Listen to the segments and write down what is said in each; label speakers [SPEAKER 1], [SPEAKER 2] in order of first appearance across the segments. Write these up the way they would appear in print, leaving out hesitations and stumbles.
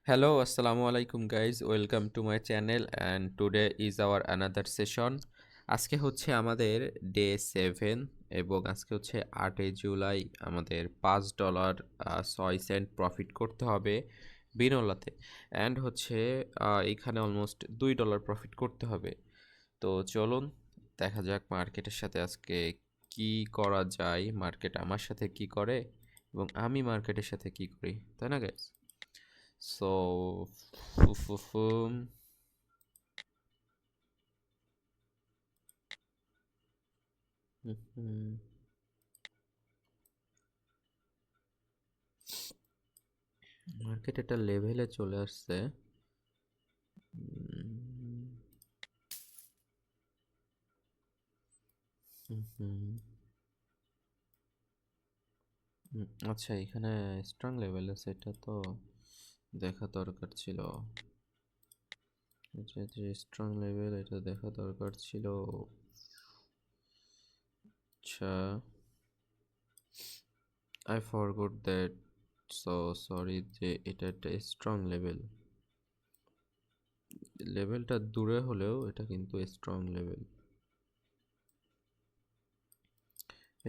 [SPEAKER 1] Hello, Assalamu alaikum guys. Welcome to my channel and today is our another session. আজকে হচ্ছে আমাদের day 7 এবং আজকে হচ্ছে 8 জুলাই আমাদের $5 6 সেন্ট প্রফিট করতে হবে বিনোলাতে অ্যান্ড হচ্ছে এখানে অলমোস্ট $2 প্রফিট করতে হবে। তো চলুন দেখা যাক মার্কেটের সাথে আজকে কি করা যায়, মার্কেট আমার সাথে কি করে এবং আমি মার্কেটের সাথে কি করি, তাই না গাইস? So, মার্কেট একটা লেভেলে চলে আসছে। আচ্ছা, এখানে স্ট্রং লেভেল আছে, এটা তো দেখা দরকার ছিল। এটা যে স্ট্রং লেভেল, এটা দেখা দরকার ছিল। আচ্ছা, I forgot that, so sorry যে এটা একটা স্ট্রং লেভেল। লেভেলটা দূরে হলেও এটা কিন্তু স্ট্রং লেভেল,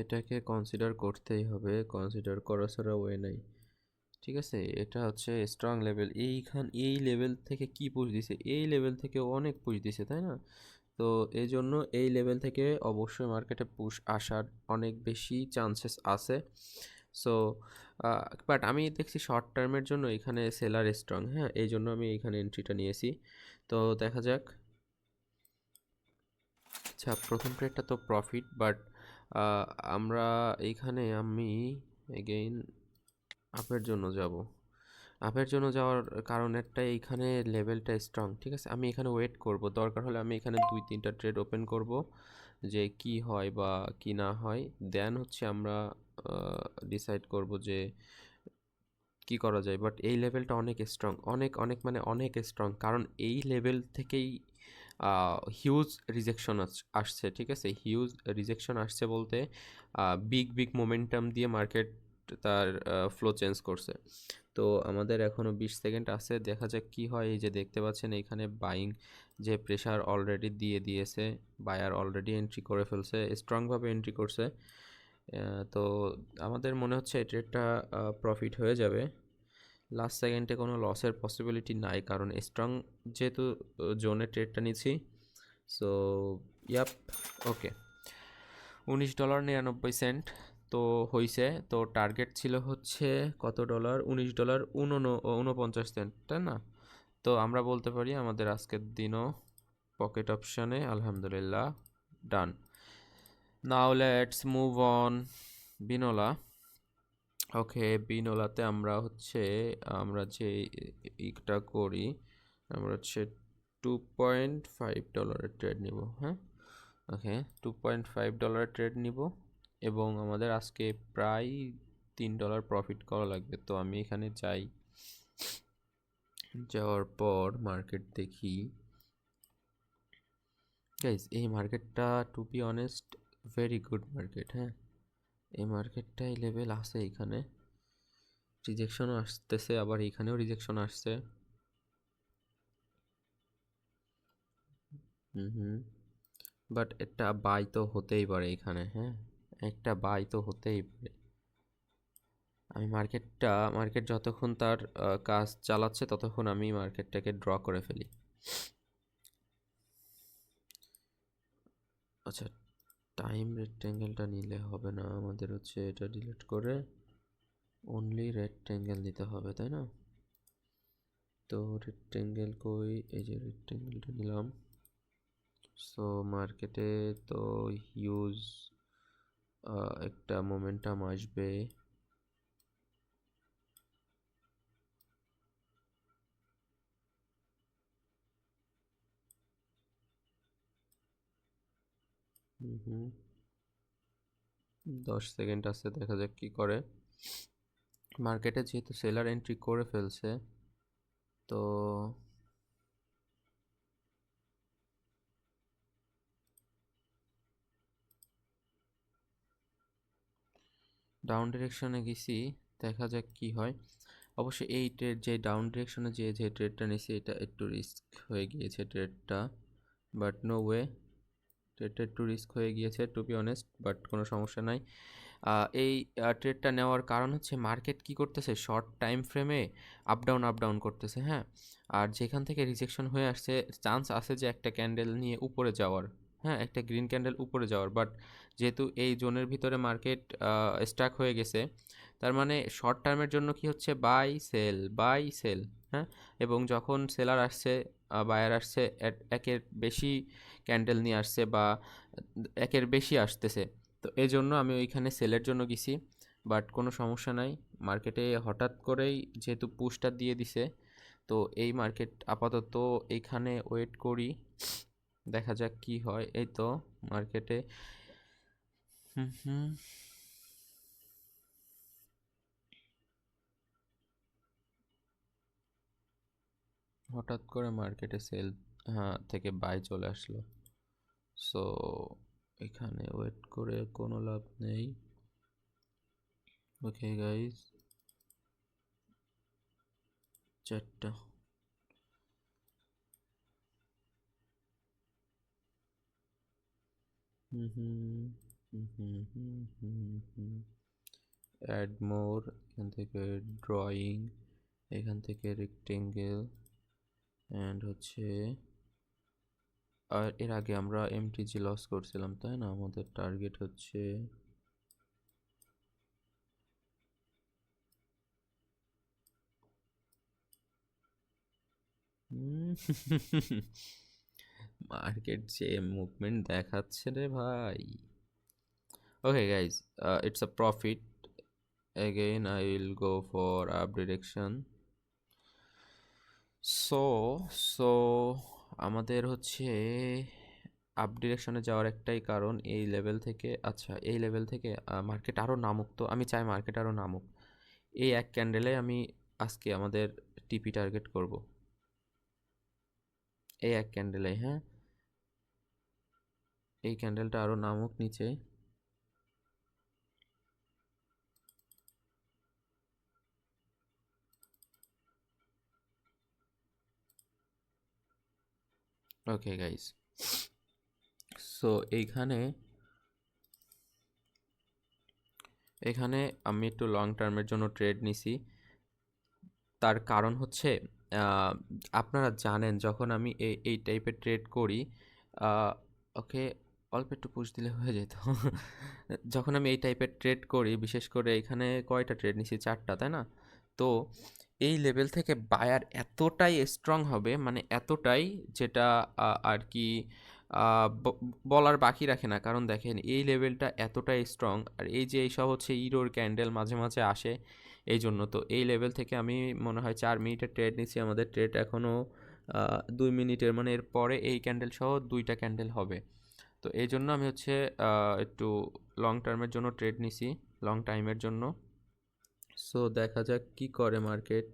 [SPEAKER 1] এটাকে কনসিডার করতেই হবে, কনসিডার করা ছাড়া ওয়ে নাই। ঠিক আছে, এটা হচ্ছে স্ট্রং লেভেল। এই লেভেল থেকে কি পুশ দিছে, এই লেভেল থেকে অনেক পুশ দিছে, তাই না? তো এই জন্য এই লেভেল থেকে অবশ্যই মার্কেটে পুশ আসার অনেক বেশি চান্সেস আছে। সো বাট আমি দেখছি শর্ট টার্মের জন্য এখানে সেলার স্ট্রং, হ্যাঁ, এই জন্য আমি এখানে এন্ট্রিটা নিয়েছি। তো দেখা যাক। আচ্ছা, প্রথম ট্রেডটা তো প্রফিট, বাট আমরা আমি এগেইন আপের জন্য যাব। আপের জন্য যাওয়ার কারণ একটা, এইখানে লেভেলটা স্ট্রং, ঠিক আছে। আমি এখানে ওয়েট করব, দরকার হলে আমি এখানে 2-3টা ট্রেড ওপেন করব, যে কি হয় বা কি না হয়, দেন হচ্ছে আমরা ডিসাইড করব যে কি করা যায়। বাট এই লেভেলটা অনেক স্ট্রং, অনেক অনেক মানে অনেক স্ট্রং, কারণ এই লেভেল থেকেই হিউজ রিজেকশন আসছে, ঠিক আছে। হিউজ রিজেকশন আসছে বলতে বিগ বিগ মোমেন্টাম দিয়ে মার্কেট তার ফ্লো চেঞ্জ করছে। তো আমাদের এখনও 20 সেকেন্ড আছে, দেখা যাক কি হয়। এই যে দেখতে পাচ্ছেন এখানে বাইং যে প্রেশার অলরেডি দিয়ে দিয়েছে, বায়ার অলরেডি এন্ট্রি করে ফেলছে, স্ট্রংভাবে এন্ট্রি করছে। তো আমাদের মনে হচ্ছে এই ট্রেডটা প্রফিট হয়ে যাবে। লাস্ট সেকেন্ডে কোনো লসের পসিবিলিটি নাই, কারণ স্ট্রং যেহেতু জোনে ট্রেডটা নিচ্ছি। সো ইয়াপ, ওকে, $19.99 তো হইছে। তো টার্গেট ছিল হচ্ছে কত ডলার, $19.49, তাই না? তো আমরা বলতে পারি আমাদের আজকের দিনও পকেট অপশানে আলহামদুলিল্লাহ done. Now let's move on Binola. Okay, বিনোলাতে আমরা যে ইটা করি, আমরা হচ্ছে $2.5 ট্রেড নিব, হ্যাঁ। ওকে, $2.5 ট্রেড নিব এবং আমাদের আজকে প্রায় $3 প্রফিট করা লাগবে। তো আমি এখানে যাই, যাওয়ার পর মার্কেট দেখি। গাইস, এই মার্কেটটা to be honest very good market, হ্যাঁ। এই মার্কেটটাই লেভেল আছে, এখানে রিজেকশনও আসতেছে, আবার এখানেও রিজেকশন আসছে। হুম, বাট একটা বাই তো হতেই পারে এখানে, হ্যাঁ, একটা বাই তো হতেই পারে। আমি মার্কেট যতক্ষণ তার কাজ চালাচ্ছে ততক্ষণ আমি মার্কেটটাকে ড্র করে ফেলি। আচ্ছা, টাইম রেক্ট্যাঙ্গেলটা নিলে হবে না, আমাদের হচ্ছে এটা ডিলিট করে অনলি রেক্ট্যাঙ্গেল নিতে হবে, তাই না? তো রেক্ট্যাঙ্গেল কই, এই যে রেক্ট্যাঙ্গেলটা নিলাম। সো মার্কেটে তো হিউজ একটা মোমেন্টাম আসবে। হুম, 10 সেকেন্ড আছে, দেখা যাক কি করে। মার্কেটে যেহেতু সেলার এন্ট্রি করে ফেলছে, তো ডাউন ডিরেকশনে গেছি, দেখা যাক কি হয়। অবশ্যই এই ট্রেড যে ডাউন ডিরেকশনে যে ট্রেডটা নিয়েছি এটা একটু রিস্ক হয়ে গিয়েছে ট্রেডটা, বাট নো ওয়ে, ট্রেডটা একটু রিস্ক হয়ে গিয়েছে টু বি অনেস্ট, বাট কোনো সমস্যা নাই। এই ট্রেডটা নেওয়ার কারণ হচ্ছে মার্কেট কি করতেছে, শর্ট টাইম ফ্রেমে আপ ডাউন করতেছে, হ্যাঁ। আর যেখান থেকে রিজেকশন হয়ে আসছে, চান্স আছে যে একটা ক্যান্ডেল নিয়ে উপরে যাওয়ার, হ্যাঁ, একটা গ্রিন ক্যান্ডেল উপরে যাওয়ার, বাট যেহেতু এই জোনের ভিতরে মার্কেট স্টাক হয়ে গেছে, তার মানে শর্ট টার্মের জন্য কি হচ্ছে, বাই সেল, হ্যাঁ। এবং যখন সেলার আসছে, বায়ার আসছে, একের বেশি ক্যান্ডেল নিয়ে আসছে বা একের বেশি আসতেছে, তো এই জন্য আমি ওইখানে সেলের জন্য গেছি। বাট কোনো সমস্যা নাই, মার্কেটে হঠাৎ করেই যেহেতু পুশটা দিয়ে দিছে, তো এই মার্কেট আপাতত এইখানে ওয়েট করি, দেখা যাক কি হয়। এই তো মার্কেটে হুম হুম হঠাৎ করে মার্কেটে সেল, হ্যাঁ, থেকে বাই চলে আসলো। সো এখানে ওয়েট করে কোনো লাভ নেই। ওকে গাইস, 4টা। হুম হুম হুম হুম হুম হুম হুম অ্যাড মোর, এখান থেকে ড্রয়িং, এখান থেকে রেক্টেঙ্গেল, অ্যান্ড হচ্ছে, আর এর আগে আমরা এমটিজি লস করছিলাম তাই না, আমাদের টার্গেট হচ্ছে মার্কেট যে মুভমেন্ট দেখাচ্ছে রে ভাই। Okay guys, it's a profit, again I will go for up direction. So so আমাদের হচ্ছে আপ ডিরেকশনে যাওয়ার একটাই কারণ, এই লেভেল থেকে, আচ্ছা এই লেভেল থেকে মার্কেট আরও নামুক, তো আমি চাই মার্কেট আরও নামুক। এই এক ক্যান্ডেলে আমি আজকে আমাদের টিপি টার্গেট করব, এই এক ক্যান্ডেলে, হ্যাঁ, এই ক্যান্ডেলটা আরও নামুক নিচে। ওকে গাইস, সো এইখানে এখানে আমি একটু লং টার্মের জন্য ট্রেড নিছি। তার কারণ হচ্ছে, আহ, আপনারা জানেন যখন আমি এই টাইপের ট্রেড করি, ওকে, অল্প একটু পুশ দিলে হয়ে যেত। যখন আমি এই টাইপের ট্রেড করি, বিশেষ করে এখানে কয়টা ট্রেড নিছি, 4টা তাই না, তো এই লেভেল থেকে বায়ার এতটাই স্ট্রং হবে, মানে এতটাই, যেটা আর কি বলার বাকি রাখে না। কারণ দেখেন এই লেভেলটা এতটাই স্ট্রং, আর এই যে এইসব হচ্ছে ইরোর ক্যান্ডেল মাঝে মাঝে আসে, এই জন্য তো এই লেভেল থেকে আমি মনে হয় 4 মিনিটের ট্রেড নিচ্ছি, আমাদের ট্রেড এখনও 2 মিনিটের, মানে এর পরে এই ক্যান্ডেল সহ 2টা ক্যান্ডেল হবে। তো এই জন্য আমি হচ্ছে একটু লং টার্মের জন্য ট্রেড নিছি, লং টাইমের জন্য। সো দেখা যাক কি করে মার্কেট।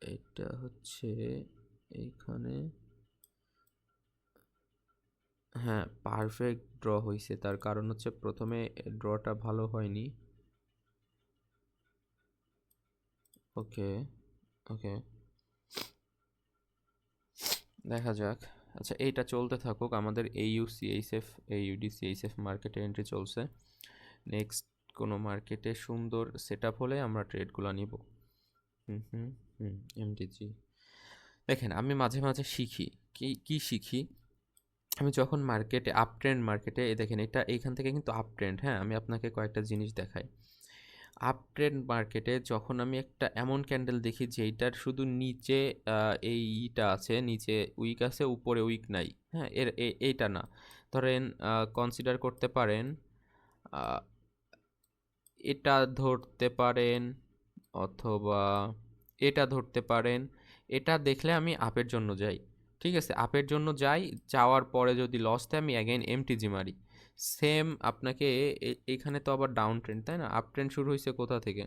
[SPEAKER 1] এটা হচ্ছে এইখানে, হ্যাঁ, পারফেক্ট ড্র হয়েছে, তার কারণ হচ্ছে প্রথমে ড্রটা ভালো হয়নি। ওকে ওকে, দেখা যাক। আচ্ছা এইটা চলতে থাকুক, আমাদের এইউডি সিএইচএফ মার্কেটে এন্ট্রি চলছে। নেক্সট কোনো মার্কেটে সুন্দর সেট আপ হলে আমরা ট্রেডগুলো নিব। হুম হুম হুম এমটিজি, দেখেন আমি মাঝে মাঝে শিখি, কি কি শিখি, আমি যখন মার্কেটে আপ ট্রেন্ড, মার্কেটে দেখেন এটা এইখান থেকে কিন্তু আপ ট্রেন্ড, হ্যাঁ, আমি আপনাকে কয়েকটা জিনিস দেখাই। আপ ট্রেন্ড মার্কেটে যখন আমি একটা এমন ক্যান্ডেল দেখি যেইটার শুধু নিচে এইটা আছে, নিচে উইক আছে, উপরে উইক নাই, হ্যাঁ, এইটা না, ধরেন কনসিডার করতে পারেন, আহ, এটা ধরতে পারেন, অথবা এটা ধরতে পারেন, এটা দেখলে আমি আপের জন্য যাই, ঠিক আছে, আপের জন্য যাই, যাওয়ার পরে যদি লস দেয় আমি অ্যাগেন এমটিজি মারি। সেম আপনাকে এখানে তো আবার ডাউন ট্রেন্ড তাই না, আপ ট্রেন্ড শুরু হয়েছে কোথা থেকে,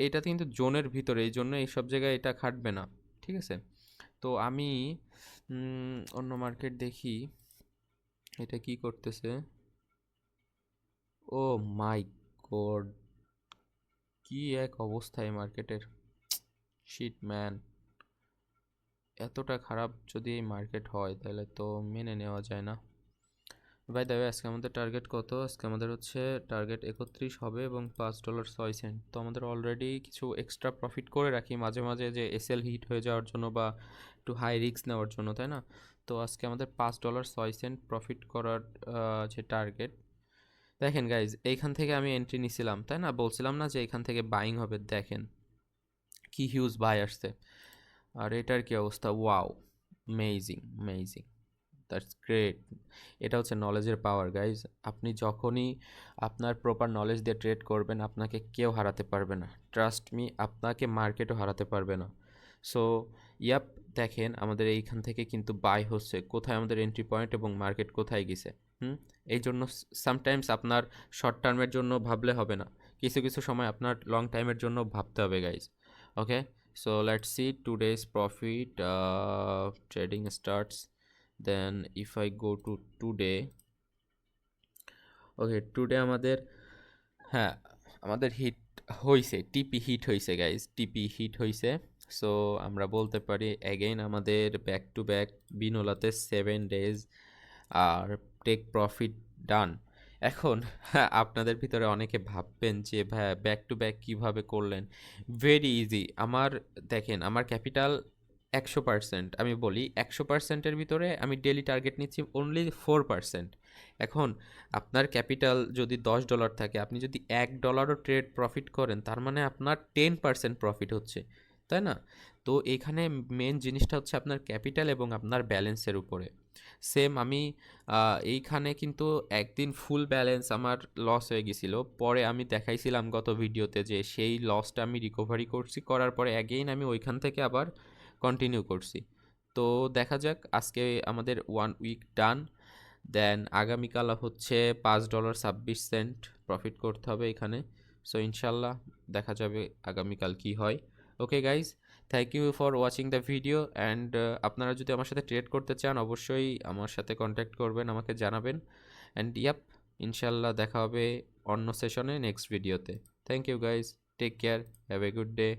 [SPEAKER 1] এটা কিন্তু জোনের ভিতরে, এই জন্য এইসব জায়গায় এটা খাটবে না, ঠিক আছে। তো আমি অন্য মার্কেট দেখি এটা কি করতেছে। ও মাই গড, কি এক অবস্থা এই মার্কেটের, শিট ম্যান। এতটা খারাপ যদি এই মার্কেট হয় তাহলে তো মেনে নেওয়া যায় না। বাই দ্য ওয়ে, আজকে আমাদের টার্গেট কত? আজকে আমাদের হচ্ছে টার্গেট 31 হবে এবং $5.06। তো আমাদের অলরেডি কিছু এক্সট্রা প্রফিট করে রাখি মাঝে মাঝে, যে এসএল হিট হয়ে যাওয়ার জন্য বা একটু হাই রিস্ক নেওয়ার জন্য, তাই না? তো আজকে আমাদের $5.06 প্রফিট করার যে টার্গেট। দেখেন গাইজ, এইখান থেকে আমি এন্ট্রি নিছিলাম, তাই না? বলছিলাম না যে এইখান থেকে বাইং হবে। দেখেন কি হিউজ বাই আসছে। আর এটার কি অবস্থা! Wow, amazing amazing, that's great. এটা হচ্ছে নলেজের পাওয়ার গাইজ। আপনি যখনই আপনার প্রপার নলেজ দিয়ে ট্রেড করবেন, আপনাকে কেউ হারাতে পারবে না। ট্রাস্ট মি, আপনাকে মার্কেটও হারাতে পারবে না। সো ইয়াপ, দেখেন আমাদের এইখান থেকে কিন্তু বাই হচ্ছে। কোথায় আমাদের এন্ট্রি পয়েন্ট এবং মার্কেট কোথায় গেছে। এই জন্য সামটাইমস আপনার শর্ট টার্মের জন্য ভাবলে হবে না, কিছু কিছু সময় আপনার লং টাইমের জন্য ভাবতে হবে guys. Okay, so let's see today's profit. Trading starts, then if I go to today. Okay, today আমাদের, হ্যাঁ, আমাদের হিট হয়েছে, টিপি হিট হয়েছে গাইজ, টিপি হিট হয়েছে। সো আমরা বলতে পারি অ্যাগেইন আমাদের ব্যাক টু ব্যাক বিনোলাতে 7 ডেজ আর টেক প্রফিট ডান। এখন আপনাদের ভিতরে অনেকে ভাববেন যে ভাই ব্যাক টু ব্যাক কীভাবে করলেন। Very easy. আমার, দেখেন আমার ক্যাপিটাল 100%। আমি বলি 100%-এর ভিতরে আমি ডেলি টার্গেট নিচ্ছি অনলি 4%। এখন আপনার ক্যাপিটাল যদি $10 থাকে, আপনি যদি $1ও ট্রেড প্রফিট করেন, তার মানে আপনার 10% প্রফিট হচ্ছে, তাই না? তো এখানে মেন জিনিসটা হচ্ছে আপনার ক্যাপিটাল এবং আপনার ব্যালেন্সের উপরে। সেম আমি এইখানে কিন্তু একদিন ফুল ব্যালেন্স আমার লস হয়ে গেছিল, পরে আমি দেখাইছিলাম গত ভিডিওতে যে সেই লসটা আমি রিকভারি করছি, করার পরে অ্যাগেইন আমি ওইখান থেকে আবার কন্টিনিউ করছি। তো দেখা যাক, আজকে আমাদের 1 উইক ডান। দেন আগামীকাল হচ্ছে $5.26 প্রফিট করতে হবে এখানে। সো ইনশাল্লাহ দেখা যাবে আগামীকাল কি হয়। Okay guys, thank you for watching the video and আপনারা যদি আমার সাথে ট্রেড করতে চান অবশ্যই আমার সাথে কন্ট্যাক্ট করবেন, আমাকে জানাবেন। অ্যান্ড ইয়াপ, ইনশাল্লাহ দেখা হবে অন্য সেশনে, নেক্সট ভিডিওতে। Thank you guys, take care, have a good day.